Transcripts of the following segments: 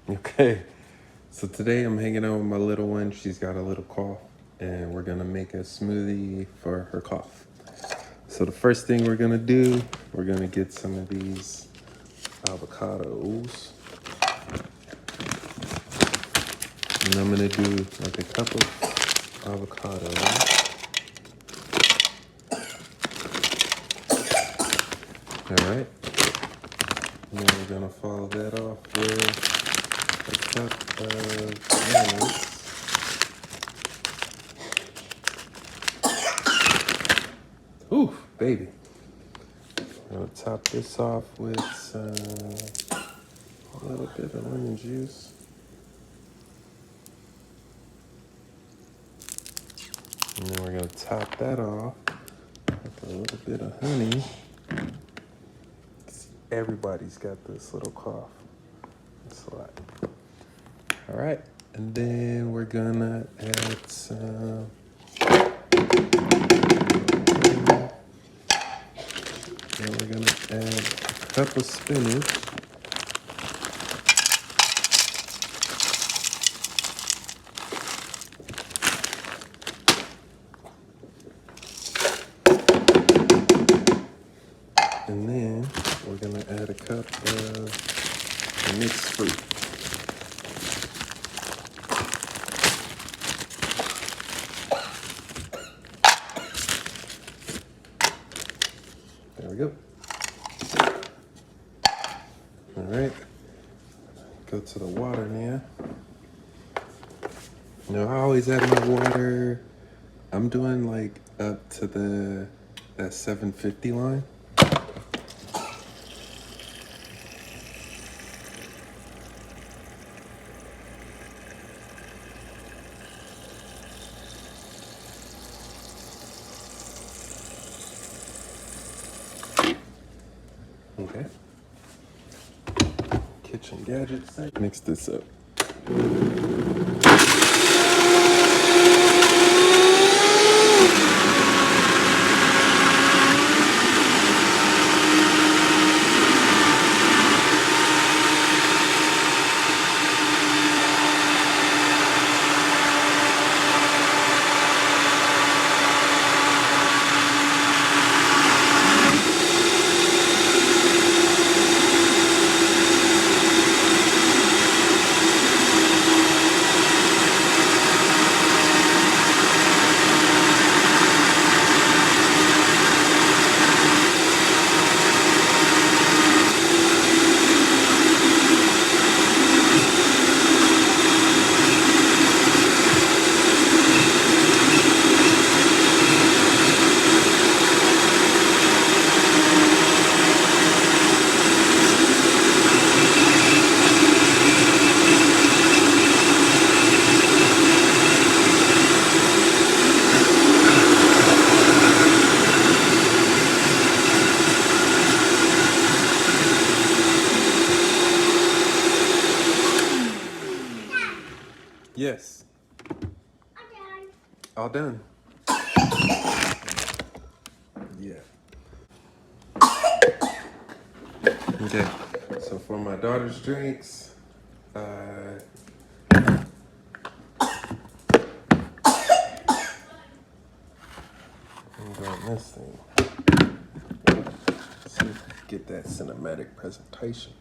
Okay, so today I'm hanging out with my little one. She's got a little cough, and we're gonna make a smoothie for her cough. So the first thing we're gonna do, we're gonna get some of these avocados. And I'm gonna do like a cup of avocado. All right. And then we're gonna follow that off with a cup of bananas. Ooh, baby. I'm gonna top this off with a little bit of lemon juice. And then we're gonna top that off with a little bit of honey. Everybody's got this little cough. That's a lot. All right, and then we're gonna add some. And we're gonna add a cup of spinach. And then we're gonna add a cup of mixed fruit. There we go. All right, go to the water now. Now I always add my water. I'm doing like up to that 750 line. Okay. Kitchen gadgets. Mix this up. Yes. All done. Yeah. Okay. So for my daughter's drinks, I'm doing this thing. See if we can get that cinematic presentation.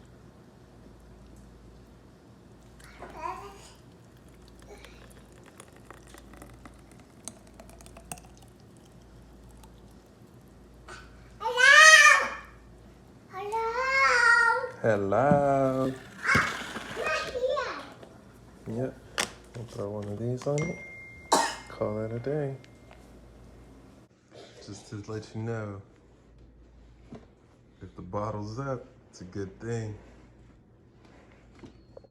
Hello. Yep. I'll throw one of these on it. Call that a day. Just to let you know, if the bottle's up, it's a good thing.